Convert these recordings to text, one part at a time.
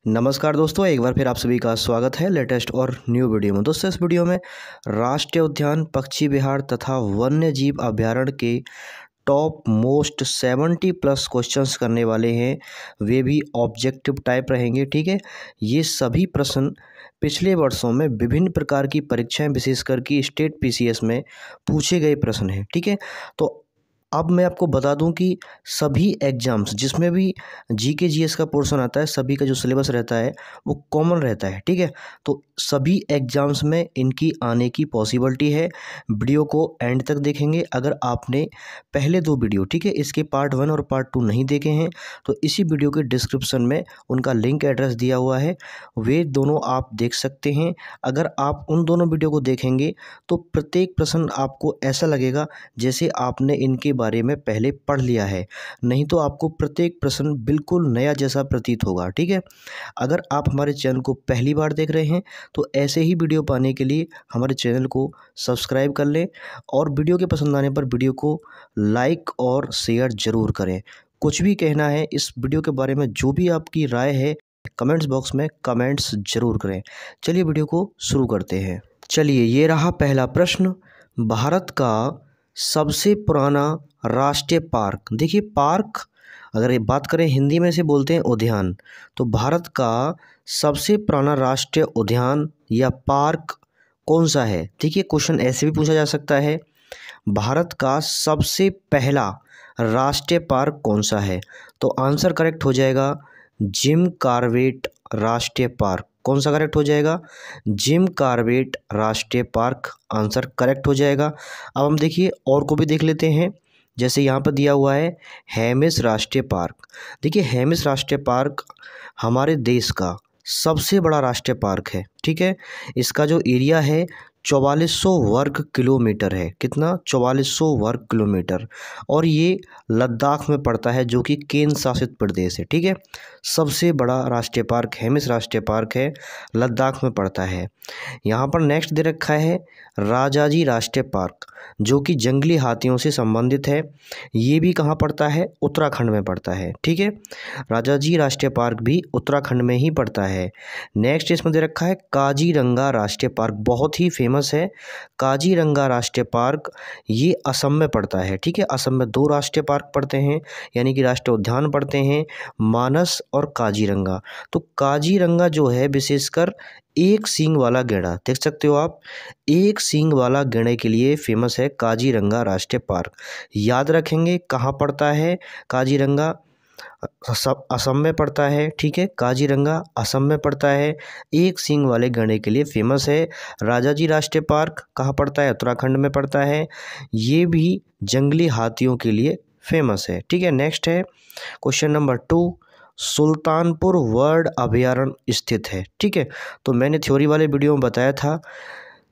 नमस्कार दोस्तों, एक बार फिर आप सभी का स्वागत है लेटेस्ट और न्यू वीडियो में। दोस्तों, इस वीडियो में राष्ट्रीय उद्यान पक्षी विहार तथा वन्य जीव अभ्यारण्य के टॉप मोस्ट 70 प्लस क्वेश्चंस करने वाले हैं। वे भी ऑब्जेक्टिव टाइप रहेंगे। ठीक है, ये सभी प्रश्न पिछले वर्षों में विभिन्न प्रकार की परीक्षाएं विशेषकर कि स्टेट पीसीएस में पूछे गए प्रश्न हैं। ठीक है, तो अब मैं आपको बता दूं कि सभी एग्जाम्स जिसमें भी जीके जीएस का पोर्शन आता है, सभी का जो सिलेबस रहता है वो कॉमन रहता है। ठीक है, तो सभी एग्जाम्स में इनकी आने की पॉसिबिलिटी है। वीडियो को एंड तक देखेंगे। अगर आपने पहले दो वीडियो, ठीक है, इसके पार्ट 1 और पार्ट 2 नहीं देखे हैं तो इसी वीडियो के डिस्क्रिप्शन में उनका लिंक एड्रेस दिया हुआ है, वे दोनों आप देख सकते हैं। अगर आप उन दोनों वीडियो को देखेंगे तो प्रत्येक प्रश्न आपको ऐसा लगेगा जैसे आपने इनके बारे में पहले पढ़ लिया है, नहीं तो आपको प्रत्येक प्रश्न बिल्कुल नया जैसा प्रतीत होगा। ठीक है, अगर आप हमारे चैनल को पहली बार देख रहे हैं तो ऐसे ही वीडियो पाने के लिए हमारे चैनल को सब्सक्राइब कर लें और वीडियो के पसंद आने पर वीडियो को लाइक और शेयर ज़रूर करें। कुछ भी कहना है इस वीडियो के बारे में, जो भी आपकी राय है कमेंट्स बॉक्स में कमेंट्स ज़रूर करें। चलिए वीडियो को शुरू करते हैं। चलिए, ये रहा पहला प्रश्न। भारत का सबसे पुराना राष्ट्रीय पार्क। देखिए, पार्क अगर ये बात करें हिंदी में से बोलते हैं उद्यान, तो भारत का सबसे पुराना राष्ट्रीय उद्यान या पार्क कौन सा है। देखिए, क्वेश्चन ऐसे भी पूछा जा सकता है, भारत का सबसे पहला राष्ट्रीय पार्क कौन सा है, तो आंसर करेक्ट हो जाएगा जिम कॉर्बेट राष्ट्रीय पार्क। कौन सा करेक्ट हो जाएगा? जिम कॉर्बेट राष्ट्रीय पार्क आंसर करेक्ट हो जाएगा। अब हम देखिए और को भी देख लेते हैं। जैसे यहाँ पर दिया हुआ है हेमिस राष्ट्रीय पार्क। देखिए, हेमिस राष्ट्रीय पार्क हमारे देश का सबसे बड़ा राष्ट्रीय पार्क है। ठीक है, इसका जो एरिया है 4400 वर्ग किलोमीटर है। कितना? 4400 वर्ग किलोमीटर। और ये लद्दाख में पड़ता है, जो कि केंद्र शासित प्रदेश है। ठीक है, सबसे बड़ा राष्ट्रीय पार्क हेमिस राष्ट्रीय पार्क है, लद्दाख में पड़ता है। यहाँ पर नेक्स्ट दे रखा है राजाजी राष्ट्रीय पार्क, जो कि जंगली हाथियों से संबंधित है। ये भी कहाँ पड़ता है? उत्तराखंड में पड़ता है। ठीक है, राजाजी राष्ट्रीय पार्क भी उत्तराखंड में ही पड़ता है। नेक्स्ट इसमें दे रखा है काजीरंगा राष्ट्रीय पार्क, बहुत ही फेमस है काजीरंगा राष्ट्रीय पार्क। ये असम में पड़ता है। ठीक है, असम में 2 राष्ट्रीय पार्क पड़ते हैं, यानी कि राष्ट्रीय उद्यान पड़ते हैं, मानस और काजीरंगा। तो काजीरंगा जो है विशेषकर एक सींग वाला गैंडा, देख सकते हो आप, एक सींग वाला गैंडे के लिए फेमस है काजीरंगा राष्ट्रीय पार्क। याद रखेंगे कहाँ पड़ता है काजीरंगा? असम में पड़ता है। ठीक है, काजीरंगा असम में पड़ता है, एक सींग वाले गैंडे के लिए फेमस है। राजाजी राष्ट्रीय पार्क कहाँ पड़ता है? उत्तराखंड में पड़ता है, ये भी जंगली हाथियों के लिए फेमस है। ठीक है, नेक्स्ट है क्वेश्चन नंबर 2, सुल्तानपुर बर्ड अभयारण्य स्थित है। ठीक है, तो मैंने थ्योरी वाले वीडियो में बताया था,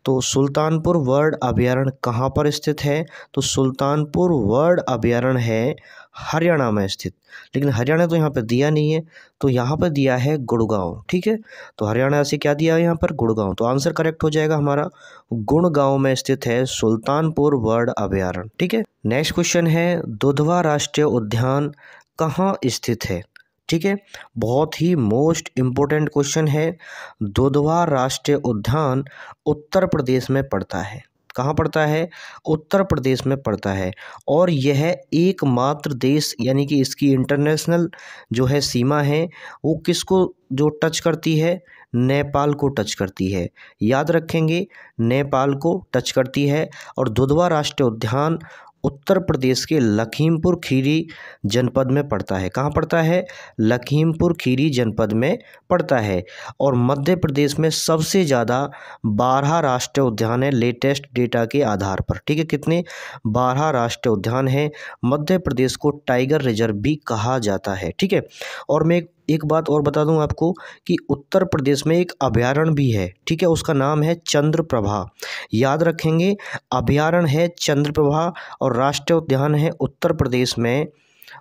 तो सुल्तानपुर बर्ड अभयारण्य कहाँ पर स्थित है? तो सुल्तानपुर बर्ड अभयारण्य है हरियाणा में स्थित, लेकिन हरियाणा तो यहाँ पर दिया नहीं है, तो यहाँ पर दिया है गुड़गांव। ठीक है, तो हरियाणा से क्या दिया है यहाँ पर? गुड़गांव। तो आंसर करेक्ट हो जाएगा हमारा, गुड़गांव में स्थित है सुल्तानपुर बर्ड अभयारण्य। ठीक है, नेक्स्ट क्वेश्चन है दुधवा राष्ट्रीय उद्यान कहाँ स्थित है? ठीक है, बहुत ही मोस्ट इम्पोर्टेंट क्वेश्चन है। दुधवा राष्ट्रीय उद्यान उत्तर प्रदेश में पड़ता है। कहाँ पड़ता है? उत्तर प्रदेश में पड़ता है। और यह एकमात्र देश, यानी कि इसकी इंटरनेशनल जो है सीमा है वो किसको जो टच करती है? नेपाल को टच करती है। याद रखेंगे, नेपाल को टच करती है। और दुधवा राष्ट्रीय उद्यान उत्तर प्रदेश के लखीमपुर खीरी जनपद में पड़ता है। कहाँ पड़ता है? लखीमपुर खीरी जनपद में पड़ता है। और मध्य प्रदेश में सबसे ज़्यादा 12 राष्ट्रीय उद्यान है लेटेस्ट डेटा के आधार पर। ठीक है, कितने? 12 राष्ट्रीय उद्यान हैं। मध्य प्रदेश को टाइगर रिजर्व भी कहा जाता है। ठीक है, और मैं एक बात और बता दूं आपको कि उत्तर प्रदेश में एक अभयारण्य भी है। ठीक है, उसका नाम है चंद्रप्रभा। याद रखेंगे, अभयारण्य है चंद्रप्रभा और राष्ट्रीय उद्यान है उत्तर प्रदेश में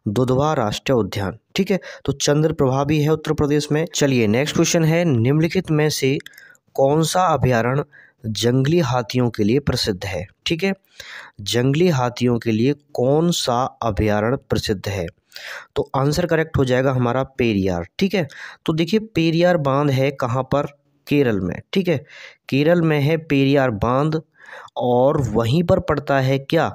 दुधवा राष्ट्रीय उद्यान। ठीक है, तो चंद्रप्रभा भी है उत्तर प्रदेश में। चलिए, नेक्स्ट क्वेश्चन है निम्नलिखित में से कौन सा अभयारण्य जंगली हाथियों के लिए प्रसिद्ध है? ठीक है, जंगली हाथियों के लिए कौन सा अभयारण्य प्रसिद्ध है? तो आंसर करेक्ट हो जाएगा हमारा पेरियार। ठीक है, तो देखिए पेरियार बांध है कहाँ पर, केरल में। ठीक है, केरल में है पेरियार बांध, और वहीं पर पड़ता है क्या,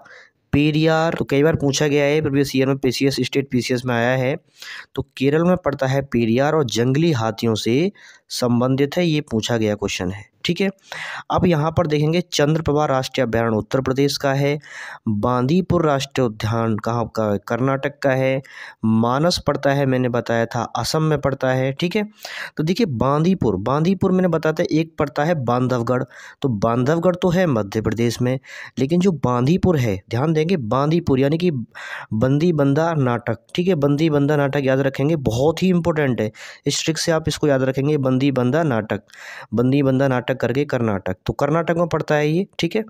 पेरियार। तो कई बार पूछा गया है प्रीवियस ईयर में, पीसीएस स्टेट पीसीएस में आया है। तो केरल में पड़ता है पेरियार और जंगली हाथियों से संबंधित है, ये पूछा गया क्वेश्चन है। ठीक है, अब यहाँ पर देखेंगे चंद्रप्रभा राष्ट्रीय अभयारण्य उत्तर प्रदेश का है, बांदीपुर राष्ट्रीय उद्यान कहाँ का, कर्नाटक का है, मानस पड़ता है मैंने बताया था असम में पड़ता है। ठीक है, तो देखिए बांदीपुर, बांदीपुर मैंने बताया था एक पड़ता है बांधवगढ़, तो बांधवगढ़ तो है मध्य प्रदेश में, लेकिन जो बांदीपुर है, ध्यान देंगे बांदीपुर यानी कि बंदी बंदा नाटक। ठीक है, बंदी बंदा नाटक याद रखेंगे, बहुत ही इंपॉर्टेंट है, इस ट्रिक से आप इसको याद रखेंगे, बंदी बंदा नाटक, बंदी बंदा नाटक करके कर्नाटक, तो कर्नाटक में पड़ता है ये। ठीक है,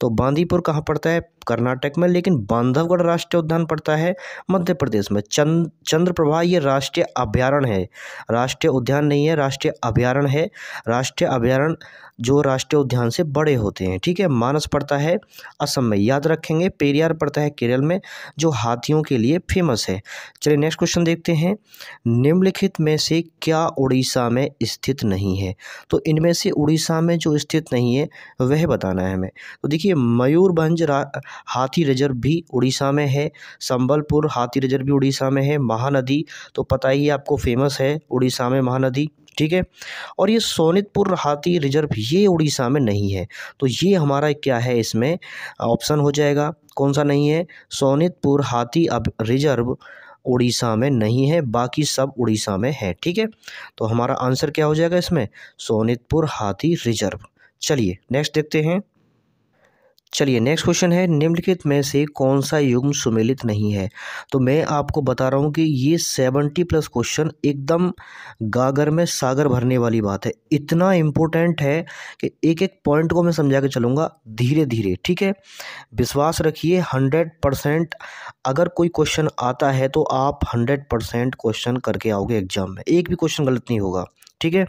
तो बांदीपुर कहाँ पड़ता है, कर्नाटक में, लेकिन बांधवगढ़ राष्ट्रीय उद्यान पड़ता है मध्य प्रदेश में। चंद्रप्रभा ये राष्ट्रीय अभयारण्य है, राष्ट्रीय उद्यान नहीं है, राष्ट्रीय अभयारण्य है। राष्ट्रीय अभयारण्य जो राष्ट्रीय उद्यान से बड़े होते हैं। ठीक है, मानस पड़ता है असम में, याद रखेंगे। पेरियार पड़ता है केरल में, जो हाथियों के लिए फेमस है। चलिए नेक्स्ट क्वेश्चन देखते हैं, निम्नलिखित में से क्या उड़ीसा में स्थित नहीं है। तो इनमें से उड़ीसा में जो स्थित नहीं है वह बताना है हमें। तो देखिए मयूरभंज हाथी रिजर्व भी उड़ीसा में है, संबलपुर हाथी रिजर्व भी उड़ीसा में है, महानदी तो पता ही है आपको फेमस है उड़ीसा में महानदी। ठीक है, और ये सोनितपुर हाथी रिजर्व ये उड़ीसा में नहीं है, तो ये हमारा क्या है इसमें ऑप्शन हो जाएगा, कौन सा नहीं है, सोनितपुर हाथी अब रिजर्व उड़ीसा में नहीं है, बाकी सब उड़ीसा में है। ठीक है, तो हमारा आंसर क्या हो जाएगा इसमें, सोनितपुर हाथी रिजर्व। चलिए नेक्स्ट देखते हैं। चलिए नेक्स्ट क्वेश्चन है, निम्नलिखित में से कौन सा युग्म सुमेलित नहीं है। तो मैं आपको बता रहा हूँ कि ये 70+ क्वेश्चन एकदम गागर में सागर भरने वाली बात है, इतना इम्पोर्टेंट है कि एक एक पॉइंट को मैं समझा के चलूँगा धीरे धीरे। ठीक है, विश्वास रखिए 100%, अगर कोई क्वेश्चन आता है तो आप 100% क्वेश्चन करके आओगे एग्जाम में, एक भी क्वेश्चन गलत नहीं होगा। ठीक है,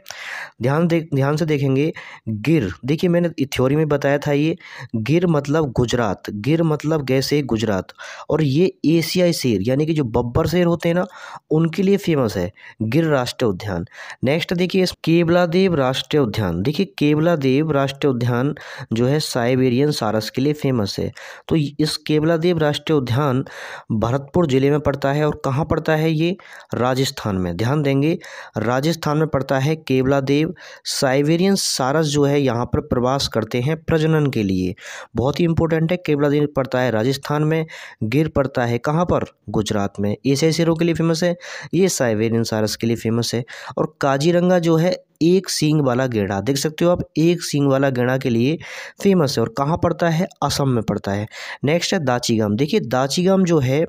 ध्यान से देखेंगे। गिर, देखिए मैंने थ्योरी में बताया था, ये गिर मतलब गुजरात, गिर मतलब गैसे गुजरात, और ये एशियाई शेर यानी कि जो बब्बर शेर होते हैं ना उनके लिए फेमस है गिर राष्ट्रीय उद्यान। नेक्स्ट देखिए केवलादेव राष्ट्रीय उद्यान, देखिए केवलादेव राष्ट्रीय उद्यान जो है साइबेरियन सारस के लिए फेमस है। तो इस केवलादेव राष्ट्रीय उद्यान भरतपुर जिले में पड़ता है, और कहाँ पड़ता है ये, राजस्थान में। ध्यान देंगे राजस्थान में पड़ता है केवलादेव। साइबेरियन सारस जो है यहाँ पर प्रवास करते हैं प्रजनन के लिए, बहुत ही इंपॉर्टेंट है। केवलादेव पड़ता है राजस्थान में, गिर पड़ता है कहाँ पर, गुजरात में। एशियाई शेरों के लिए फेमस है, ये साइबेरियन सारस के लिए फेमस है। और काजीरंगा जो है एक सींग वाला गेंडा, देख सकते हो आप, एक सींग वाला गेंडा के लिए फेमस है, और कहाँ पड़ता है, असम में पड़ता है। नेक्स्ट है दाचीगाम, देखिए दाचीगाम जो है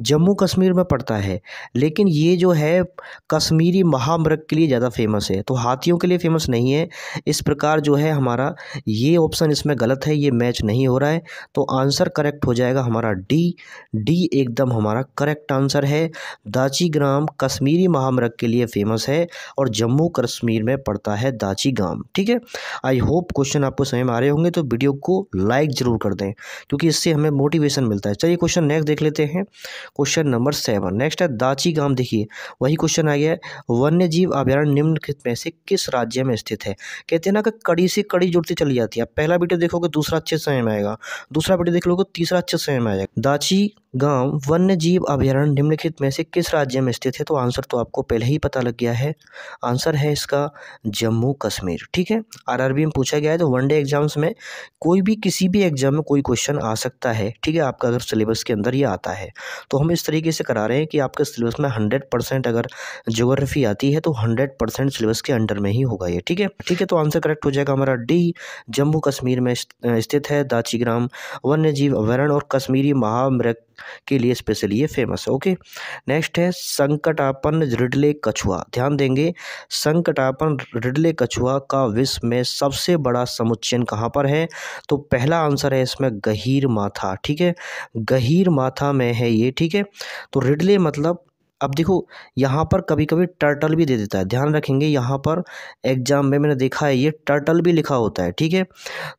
जम्मू कश्मीर में पड़ता है, लेकिन ये जो है कश्मीरी महामृग के लिए ज़्यादा फेमस है, तो हाथियों के लिए फेमस नहीं है। इस प्रकार जो है हमारा ये ऑप्शन इसमें गलत है, ये मैच नहीं हो रहा है, तो आंसर करेक्ट हो जाएगा हमारा डी एकदम हमारा करेक्ट आंसर है। दाचीग्राम कश्मीरी महामृग के लिए फेमस है और जम्मू कश्मीर में पड़ता है दाचीगाम। ठीक है, आई होप क्वेश्चन आपको समझ में आ रहे होंगे, तो वीडियो को लाइक जरूर कर दें क्योंकि इससे हमें मोटिवेशन मिलता है। चलिए क्वेश्चन नेक्स्ट देख लेते हैं, क्वेश्चन नंबर 7। नेक्स्ट है दाचीगाम, देखिए वही क्वेश्चन आ गया है, वन्यजीव अभयारण्य निम्नलिखित में से किस राज्य में स्थित है। कहते हैं ना कि कड़ी से कड़ी जुड़ती चली जाती है, पहला वीडियो देखोगे दूसरा अच्छे समय में आएगा, दूसरा वीडियो देख लोगे तीसरा अच्छे समय में आएगा। दाचीगाम वन्यजीव अभयारण्य निम्नलिखित में से किस राज्य में स्थित है, तो आंसर तो आपको पहले ही पता लग गया है, आंसर है इसका जम्मू कश्मीर। ठीक है, आरआरबी में पूछा गया है, तो वनडे एग्जाम्स में कोई भी किसी भी एग्जाम में कोई क्वेश्चन आ सकता है। ठीक है, आपका अगर सिलेबस के अंदर ये आता है, तो हम इस तरीके से करा रहे हैं कि आपके सिलेबस में 100% अगर ज्योग्राफी आती है तो 100% सिलेबस के अंडर में ही होगा ये। ठीक है, तो आंसर करेक्ट हो जाएगा हमारा डी, जम्मू कश्मीर में स्थित है दाचीग्राम वन्यजीव अभयारण्य, और कश्मीरी महामृग के लिए स्पेशली ये फेमस है। ओके, नेक्स्ट है संकटापन रिडले कछुआ, ध्यान देंगे संकटापन रिडले कछुआ का विश्व में सबसे बड़ा समुच्चयन कहाँ पर है, तो पहला आंसर है इसमें गहीर माथा। ठीक है, गहीर माथा में है ये। ठीक है, तो रिडले मतलब, अब देखो यहाँ पर कभी कभी टर्टल भी दे देता है, ध्यान रखेंगे यहाँ पर एग्जाम में मैंने देखा है ये टर्टल भी लिखा होता है। ठीक है,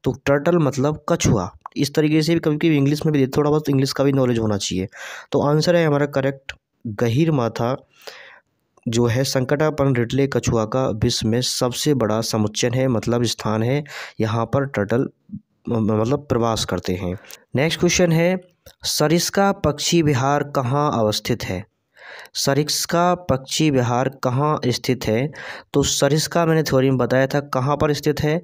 तो टर्टल मतलब कछुआ, इस तरीके से भी कभी कभी इंग्लिश में भी थोड़ा बहुत इंग्लिश का भी नॉलेज होना चाहिए। तो आंसर है हमारा करेक्ट गहीरमाथा जो है संकटापन रिटले कछुआ का विश्व में सबसे बड़ा समुच्चय है, मतलब स्थान है। यहाँ पर टर्टल मतलब प्रवास करते हैं। नेक्स्ट क्वेश्चन है, सरिस्का पक्षी विहार कहाँ अवस्थित है? सरिस्का पक्षी विहार कहाँ स्थित है? तो सरिस्का मैंने थ्योरी में बताया था कहाँ पर स्थित है,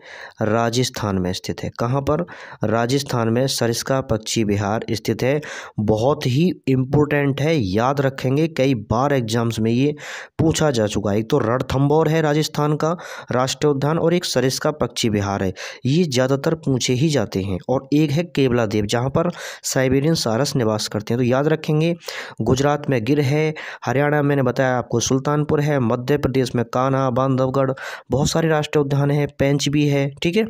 राजस्थान में स्थित है। कहाँ पर? राजस्थान में सरिस्का पक्षी विहार स्थित है। बहुत ही इम्पोर्टेंट है, याद रखेंगे, कई बार एग्जाम्स में ये पूछा जा चुका है। एक तो रणथंभौर है राजस्थान का राष्ट्रीय उद्यान, और एक सरिस्का पक्षी विहार है, ये ज़्यादातर पूछे ही जाते हैं। और एक है केवला द्वीप जहाँ पर साइबेरियन सारस निवास करते हैं, तो याद रखेंगे। गुजरात में गिर है, हरियाणा मैंने बताया आपको सुल्तानपुर है, मध्य प्रदेश में कान्हा, बांधवगढ़, बहुत सारे राष्ट्रीय उद्यान हैं, पेंच भी है। ठीक है,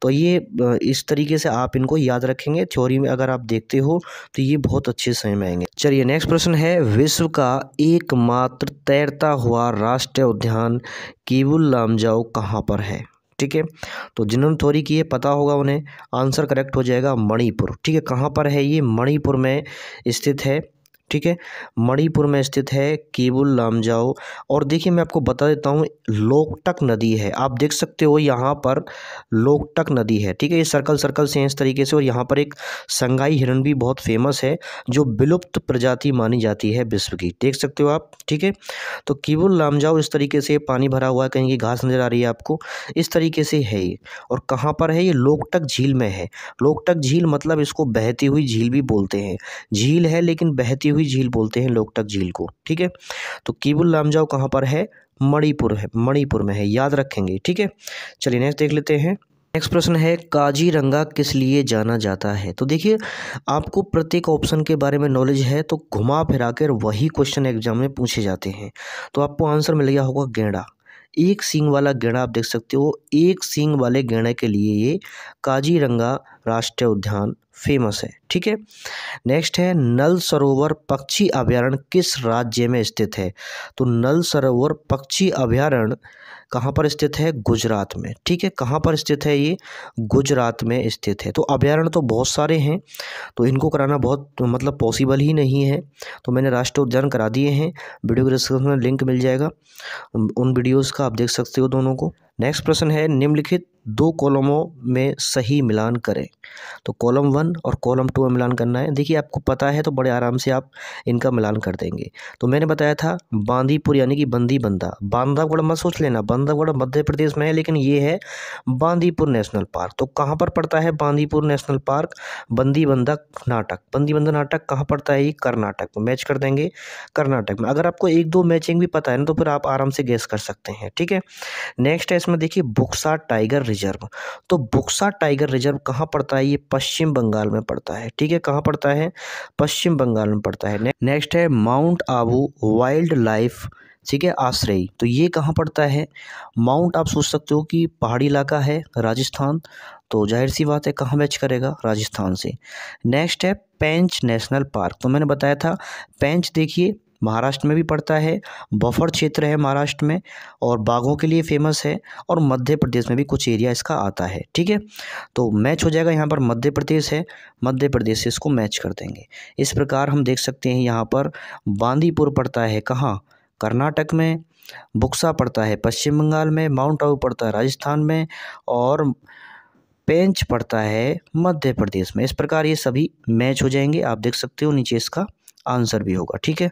तो ये इस तरीके से आप इनको याद रखेंगे। थ्योरी में अगर आप देखते हो तो ये बहुत अच्छे समझ में आएंगे। चलिए नेक्स्ट प्रश्न है, विश्व का एकमात्र तैरता हुआ राष्ट्रीय उद्यान केबुल लामजाओ कहाँ पर है? ठीक है, तो जिन्होंने थ्योरी की है पता होगा उन्हें, आंसर करेक्ट हो जाएगा मणिपुर। ठीक है, कहाँ पर है ये? मणिपुर में स्थित है। ठीक है, मणिपुर में स्थित है केबुल लामजाओ। और देखिए मैं आपको बता देता हूँ, लोकटक नदी है, आप देख सकते हो यहाँ पर लोकटक नदी है। ठीक है, ये सर्कल सर्कल से हैं इस तरीके से। और यहाँ पर एक संगाई हिरण भी बहुत फेमस है, जो विलुप्त प्रजाति मानी जाती है विश्व की, देख सकते हो आप। ठीक है, तो केबुल लामजाओ इस तरीके से पानी भरा हुआ है, कहीं की घास नजर आ रही है आपको, इस तरीके से है ये। और कहाँ पर है ये? लोकटक झील में है। लोकटक झील मतलब इसको बहती हुई झील भी बोलते हैं, झील है लेकिन बहती हुई झील बोलते हैं लोकटक झील को। ठीक है, तो केबुल लामजाओ कहाँ पर है? मणिपुर है, मणिपुर में है, याद रखेंगे। ठीक है, चलिए नेक्स्ट देख लेते हैं। नेक्स्ट प्रश्न है, काजीरंगा किस लिए जाना जाता है? तो देखिए आपको प्रत्येक ऑप्शन के बारे में नॉलेज है, तो घुमा फिरा कर वही क्वेश्चन एग्जाम में पूछे जाते हैं। तो आपको आंसर मिल गया होगा गेंडा, एक सींग वाला गेंडा, आप देख सकते हो, एक सींग वाले गेंडे के लिए ये काजीरंगा राष्ट्रीय उद्यान फेमस है। ठीक है, नेक्स्ट है, नल सरोवर पक्षी अभयारण्य किस राज्य में स्थित है? तो नल सरोवर पक्षी अभयारण्य कहाँ पर स्थित है? गुजरात में। ठीक है, कहाँ पर स्थित है ये? गुजरात में स्थित है। तो अभयारण्य तो बहुत सारे हैं, तो इनको कराना बहुत मतलब पॉसिबल ही नहीं है, तो मैंने राष्ट्रीय उद्यान करा दिए हैं। वीडियो के डिस्क्रिप्शन में लिंक मिल जाएगा उन वीडियोस का, आप देख सकते हो दोनों को। नेक्स्ट प्रश्न है, निम्नलिखित दो कॉलमों में सही मिलान करें। तो कॉलम 1 और कॉलम 2 में मिलान करना है। देखिए आपको पता है तो बड़े आराम से आप इनका मिलान कर देंगे। तो मैंने बताया था बांदीपुर यानी कि बंदी बंदा, बांधवगढ़ मत सोच लेना, बांधवगढ़ मध्य प्रदेश में है, लेकिन ये है बांदीपुर नेशनल पार्क। तो कहाँ पर पड़ता है बांदीपुर नेशनल पार्क? बंदी बंदा नाटक, बंदी बंदा नाटक कहाँ पड़ता है? ये कर्नाटक में, मैच कर देंगे कर्नाटक में। अगर आपको एक दो मैचिंग भी पता है ना तो फिर आप आराम से गेस कर सकते हैं। ठीक है, नेक्स्ट है इसमें देखिए बुक्सा टाइगर रिजर्व। तो बुक्सा टाइगर रिजर्व कहाँ पड़ता है? ये पश्चिम बंगाल में पड़ता है। ठीक है, कहाँ पड़ता है? पश्चिम बंगाल में पड़ता है। नेक्स्ट है माउंट आबू वाइल्ड लाइफ, ठीक है, आश्रय। तो ये कहाँ पड़ता है? माउंट आप सोच सकते हो कि पहाड़ी इलाका है, राजस्थान, तो जाहिर सी बात है कहाँ मैच करेगा? राजस्थान से। नेक्स्ट है पेंच नेशनल पार्क। तो मैंने बताया था पेंच देखिए महाराष्ट्र में भी पड़ता है, बफर क्षेत्र है महाराष्ट्र में, और बाघों के लिए फेमस है, और मध्य प्रदेश में भी कुछ एरिया इसका आता है। ठीक है, तो मैच हो जाएगा, यहाँ पर मध्य प्रदेश है, मध्य प्रदेश से इसको मैच कर देंगे। इस प्रकार हम देख सकते हैं यहाँ पर बांदीपुर पड़ता है कहाँ? कर्नाटक में, बुक्सा पड़ता है पश्चिम बंगाल में, माउंट आबू पड़ता है राजस्थान में, और पेंच पड़ता है मध्य प्रदेश में। इस प्रकार ये सभी मैच हो जाएंगे, आप देख सकते हो, नीचे इसका आंसर भी होगा। ठीक है,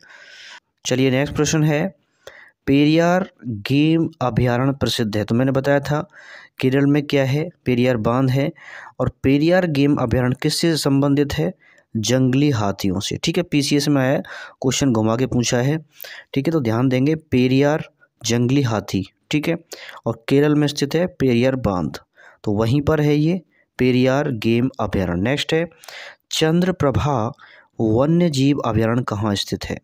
चलिए नेक्स्ट प्रश्न है, पेरियार गेम अभयारण्य प्रसिद्ध है। तो मैंने बताया था केरल में क्या है? पेरियार बांध है। और पेरियार गेम अभयारण्य किससे संबंधित है? जंगली हाथियों से। ठीक है, पीसीएस में आया, क्वेश्चन घुमा के पूछा है। ठीक है, तो ध्यान देंगे, पेरियार जंगली हाथी। ठीक है, और केरल में स्थित है पेरियार बांध, तो वहीं पर है ये पेरियार गेम अभयारण्य। नेक्स्ट है चंद्रप्रभा वन्य जीव अभयारण्य कहाँ स्थित है?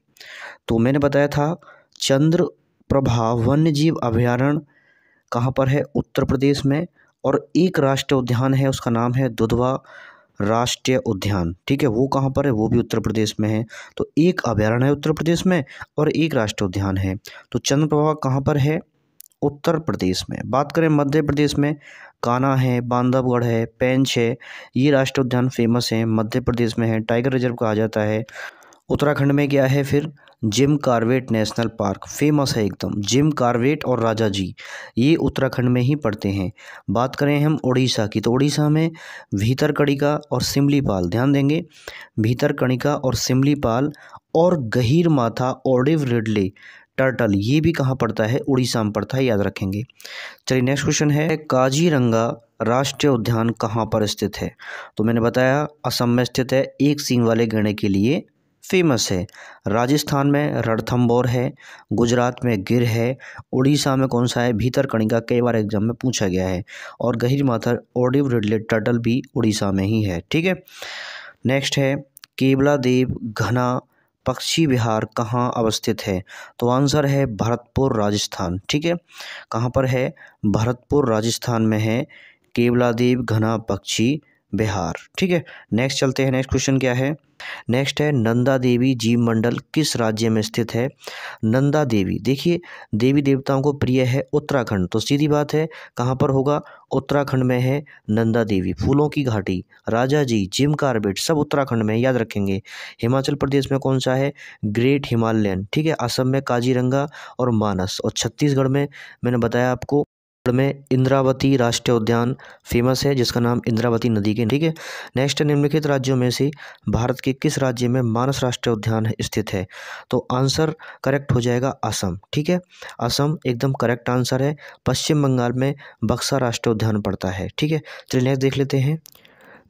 तो मैंने बताया था चंद्रप्रभा वन्य जीव अभयारण्य कहाँ पर है? उत्तर प्रदेश में। और एक राष्ट्रीय उद्यान है, उसका नाम है दुधवा राष्ट्रीय उद्यान। ठीक है, वो कहाँ पर है? वो भी उत्तर प्रदेश में है। तो एक अभयारण्य है उत्तर प्रदेश में और एक राष्ट्रीय उद्यान है। तो चंद्रप्रभा कहाँ पर है? उत्तर प्रदेश में। बात करें मध्य प्रदेश में, कान्हा है, बांधवगढ़ है, पेंच है, ये राष्ट्रीय उद्यान फेमस हैं, मध्य प्रदेश में है, टाइगर रिजर्व कहा जाता है। उत्तराखंड में क्या है फिर, Jim Corbett national park famous है एकदम, जिम कॉर्बेट और राजा जी ये उत्तराखंड में ही पड़ते हैं। बात करें हम उड़ीसा की, तो उड़ीसा में भीतरकनिका और सिमलीपाल, ध्यान देंगे, भीतरकनिका और सिमलीपाल और गहीरमाथा ओलिव रिडले टर्टल, ये भी कहाँ पड़ता है, उड़ीसा में पड़ता है, याद रखेंगे। चलिए नेक्स्ट क्वेश्चन है, काजीरंगा राष्ट्रीय उद्यान कहाँ पर स्थित है। तो मैंने बताया असम में स्थित है, एक सींग वाले गैंडे के लिए फेमस है। राजस्थान में रणथंभौर है, गुजरात में गिर है, उड़ीसा में कौन सा है, भीतरकनिका, कई बार एग्जाम में पूछा गया है, और गहीरमाथा ओलिव रिडले टर्टल भी उड़ीसा में ही है। ठीक है, नेक्स्ट है, केवलादेव घना पक्षी विहार कहाँ अवस्थित है। तो आंसर है भरतपुर राजस्थान। ठीक है, कहाँ पर है, भरतपुर राजस्थान में है केवलादेव घना पक्षी विहार। ठीक है, नेक्स्ट चलते हैं, नेक्स्ट क्वेश्चन क्या है, नेक्स्ट है, नंदा देवी जीव मंडल किस राज्य में स्थित है। नंदा देवी, देखिए देवी देवताओं को प्रिय है उत्तराखंड, तो सीधी बात है कहाँ पर होगा, उत्तराखंड में है नंदा देवी। फूलों की घाटी, राजा जी, जिम कॉर्बेट सब उत्तराखंड में, याद रखेंगे। हिमाचल प्रदेश में कौन सा है, ग्रेट हिमालयन। ठीक है, असम में काजीरंगा और मानस, और छत्तीसगढ़ में मैंने बताया आपको में इंद्रावती राष्ट्रीय उद्यान फेमस है, जिसका नाम इंद्रावती नदी के। ठीक है, नेक्स्ट, निम्नलिखित राज्यों में से भारत के किस राज्य में मानस राष्ट्रीय उद्यान स्थित है। तो आंसर करेक्ट हो जाएगा असम। ठीक है, असम एकदम करेक्ट आंसर है। पश्चिम बंगाल में बक्सा राष्ट्रीय उद्यान पड़ता है। ठीक है, चलिए नेक्स्ट देख लेते हैं।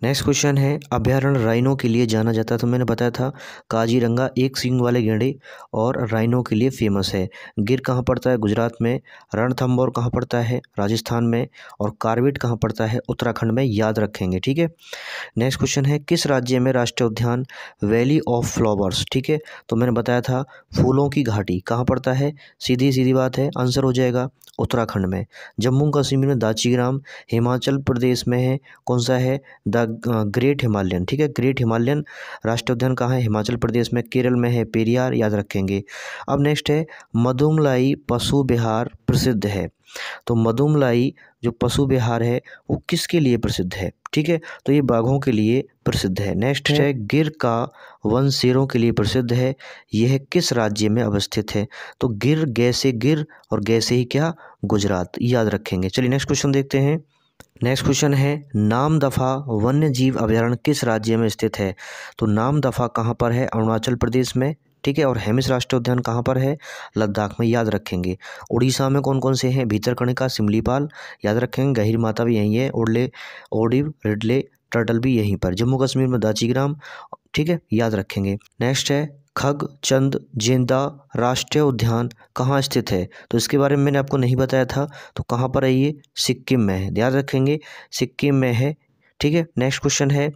नेक्स्ट क्वेश्चन है, अभयारण्य राइनो के लिए जाना जाता है। तो मैंने बताया था काजीरंगा एक सींग वाले गैंडे और राइनो के लिए फेमस है। गिर कहाँ पड़ता है, गुजरात में। रणथंभौर कहाँ पड़ता है, राजस्थान में। और कॉर्बेट कहाँ पड़ता है, उत्तराखंड में, याद रखेंगे। ठीक है, नेक्स्ट क्वेश्चन है, किस राज्य में राष्ट्रीय उद्यान वैली ऑफ फ्लावर्स। ठीक है, तो मैंने बताया था फूलों की घाटी कहाँ पड़ता है, सीधी सीधी बात है, आंसर हो जाएगा उत्तराखंड में। जम्मू कश्मीर में दाचीग्राम, हिमाचल प्रदेश में है कौन सा है, द ग्रेट हिमालयन। ठीक है, ग्रेट हिमालयन राष्ट्रीय उद्यान कहाँ है, हिमाचल प्रदेश में। केरल में है पेरियार, याद रखेंगे। अब नेक्स्ट है, मदुमलाई पशु विहार प्रसिद्ध है। तो मदुमलाई जो पशु विहार है वो किसके लिए प्रसिद्ध है। ठीक है, तो ये बाघों के लिए प्रसिद्ध है। नेक्स्ट है, गिर का वन शेरों के लिए प्रसिद्ध है, यह किस राज्य में अवस्थित है। तो गिर, गैसे गिर, और गैसे ही क्या, गुजरात, याद रखेंगे। चलिए नेक्स्ट क्वेश्चन देखते हैं। नेक्स्ट क्वेश्चन है, नामदफा वन्य जीव अभयारण्य किस राज्य में स्थित है। तो नामदफा कहाँ पर है, अरुणाचल प्रदेश में। ठीक है, और हेमिस राष्ट्रीय उद्यान कहाँ पर है, लद्दाख में, याद रखेंगे। उड़ीसा में कौन कौन से हैं, भीतरकनिका, सिमलीपाल, याद रखेंगे। गहीरमाथा भी यहीं है, ओलिव रिडले टर्टल भी यहीं पर। जम्मू कश्मीर में दाचीग्राम, ठीक है, याद रखेंगे। नेक्स्ट है, खगचंद जेंदा राष्ट्रीय उद्यान कहाँ स्थित है। तो इसके बारे में मैंने आपको नहीं बताया था, तो कहाँ पर है ये, सिक्किम में है, याद रखेंगे, सिक्किम में है। ठीक है, नेक्स्ट क्वेश्चन है,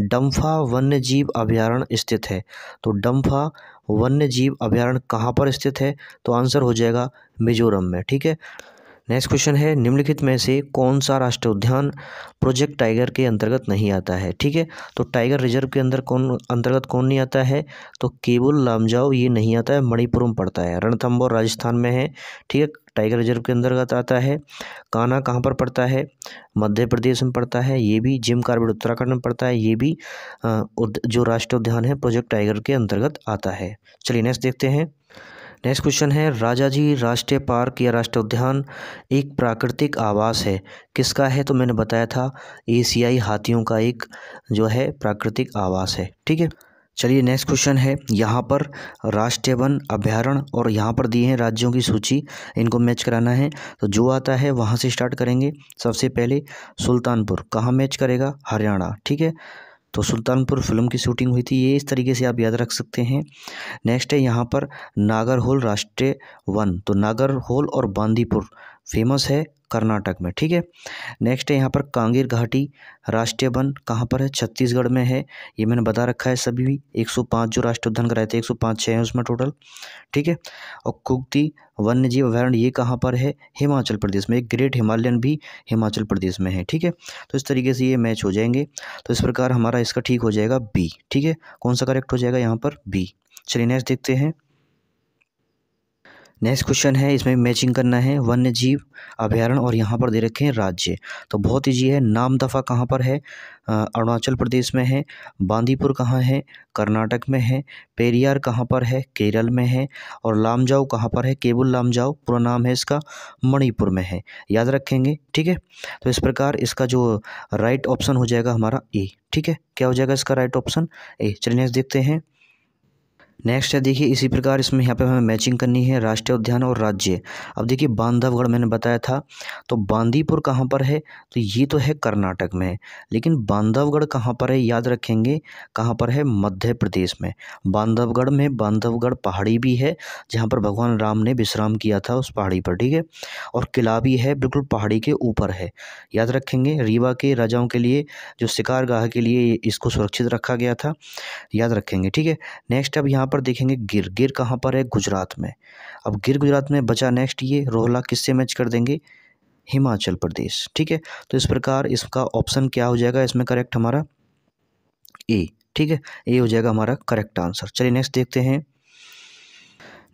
डम्फा वन्य जीव अभयारण्य स्थित है। तो डम्फा वन्य जीव अभयारण्य कहाँ पर स्थित है, तो आंसर हो जाएगा मिजोरम में। ठीक है, नेक्स्ट क्वेश्चन है, निम्नलिखित में से कौन सा राष्ट्रीय उद्यान प्रोजेक्ट टाइगर के अंतर्गत नहीं आता है। ठीक है, तो टाइगर रिजर्व के अंतर्गत कौन नहीं आता है, तो केबुल लामजाओ ये नहीं आता है, मणिपुर में पड़ता है। रणथंभौर राजस्थान में है। ठीक है, टाइगर रिजर्व के अंतर्गत आता है। कान्हा कहाँ पर पड़ता है, मध्य प्रदेश में पड़ता है। ये भी जिम कॉर्बेट उत्तराखंड में पड़ता है। ये भी जो राष्ट्रीय उद्यान है प्रोजेक्ट टाइगर के अंतर्गत आता है। चलिए नेक्स्ट देखते हैं। नेक्स्ट क्वेश्चन है, राजाजी राष्ट्रीय पार्क या राष्ट्रीय उद्यान एक प्राकृतिक आवास है, किसका है। तो मैंने बताया था एशियाई हाथियों का एक जो है प्राकृतिक आवास है। ठीक है, चलिए नेक्स्ट क्वेश्चन है, यहाँ पर राष्ट्रीय वन अभयारण्य और यहाँ पर दिए हैं राज्यों की सूची, इनको मैच कराना है। तो जो आता है वहाँ से स्टार्ट करेंगे। सबसे पहले सुल्तानपुर कहाँ मैच करेगा, हरियाणा। ठीक है, तो सुल्तानपुर फिल्म की शूटिंग हुई थी, ये इस तरीके से आप याद रख सकते हैं। नेक्स्ट है यहाँ पर नागरहोल राष्ट्रीय वन, तो नागरहोल और बांदीपुर फेमस है कर्नाटक में। ठीक है, नेक्स्ट है यहाँ पर कांगेर घाटी राष्ट्रीय वन कहाँ पर है, छत्तीसगढ़ में है। ये मैंने बता रखा है सभी भी। 105 जो राष्ट्रीय उद्यान कराए थे, 105 हैं उसमें टोटल। ठीक है, और कुक्ती वन्य जीव अभयारण्य ये कहाँ पर है, हिमाचल प्रदेश में। एक ग्रेट हिमालयन भी हिमाचल प्रदेश में है। ठीक है, तो इस तरीके से ये मैच हो जाएंगे। तो इस प्रकार हमारा इसका ठीक हो जाएगा बी। ठीक है, कौन सा करेक्ट हो जाएगा यहाँ पर, बी। चलिए नेक्स्ट देखते हैं। नेक्स्ट क्वेश्चन है, इसमें मैचिंग करना है वन्य जीव अभयारण्य और यहाँ पर दे रखे हैं राज्य। तो बहुत ईजी है। नामदफा कहाँ पर है? अरुणाचल प्रदेश में है। बांदीपुर कहाँ है? कर्नाटक में है। पेरियार कहाँ पर है? केरल में है। और लामजाओ कहाँ पर है? केबुल लामजाओ पूरा नाम है इसका, मणिपुर में है। याद रखेंगे, ठीक है। तो इस प्रकार इसका जो राइट ऑप्शन हो जाएगा हमारा ए, ठीक है। क्या हो जाएगा इसका राइट ऑप्शन? ए। चलिए नेक्स्ट देखते हैं। नेक्स्ट है, देखिए इसी प्रकार इसमें यहाँ पे हमें मैचिंग करनी है राष्ट्रीय उद्यान और राज्य। अब देखिए बांधवगढ़ मैंने बताया था, तो बांदीपुर कहाँ पर है? तो ये तो है कर्नाटक में है, लेकिन बांधवगढ़ कहाँ पर है? याद रखेंगे कहाँ पर है? मध्य प्रदेश में। बांधवगढ़ में बांधवगढ़ पहाड़ी भी है जहाँ पर भगवान राम ने विश्राम किया था उस पहाड़ी पर, ठीक है। और किला भी है, बिल्कुल पहाड़ी के ऊपर है। याद रखेंगे रीवा के राजाओं के लिए जो शिकारगाह के लिए इसको सुरक्षित रखा गया था, याद रखेंगे, ठीक है। नेक्स्ट अब यहाँ पर देखेंगे गिर। गिर कहाँ पर है? गुजरात में। अब गिर गुजरात में बचा नेक्स्ट ये रोहला, किससे मैच कर देंगे? हिमाचल प्रदेश, ठीक है। तो इस प्रकार इसका ऑप्शन क्या हो जाएगा इसमें करेक्ट हमारा? ए, ठीक है। ए हो जाएगा हमारा करेक्ट आंसर। चलिए नेक्स्ट देखते हैं।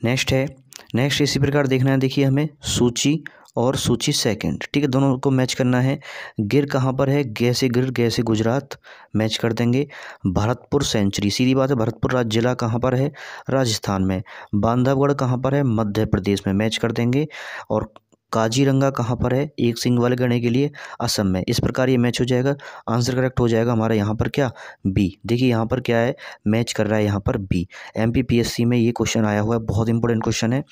नेक्स्ट है, नेक्स्ट इसी प्रकार देखना है, देखिए हमें सूची और सूची सेकंड, ठीक है, दोनों को मैच करना है। गिर कहाँ पर है? गैसे गिर, गैसे गुजरात, मैच कर देंगे। भरतपुर सेंचुरी, सीधी बात है, भरतपुर जिला कहाँ पर है? राजस्थान में। बांधवगढ़ कहाँ पर है? मध्य प्रदेश में, मैच कर देंगे। और काजीरंगा कहाँ पर है? एक सिंग वाले गणे के लिए असम में। इस प्रकार ये मैच हो जाएगा। आंसर करेक्ट हो जाएगा हमारा यहाँ पर क्या? बी। देखिए यहाँ पर क्या है, मैच कर रहा है यहाँ पर बी। MPPSC में ये क्वेश्चन आया हुआ है, बहुत इंपॉर्टेंट क्वेश्चन है।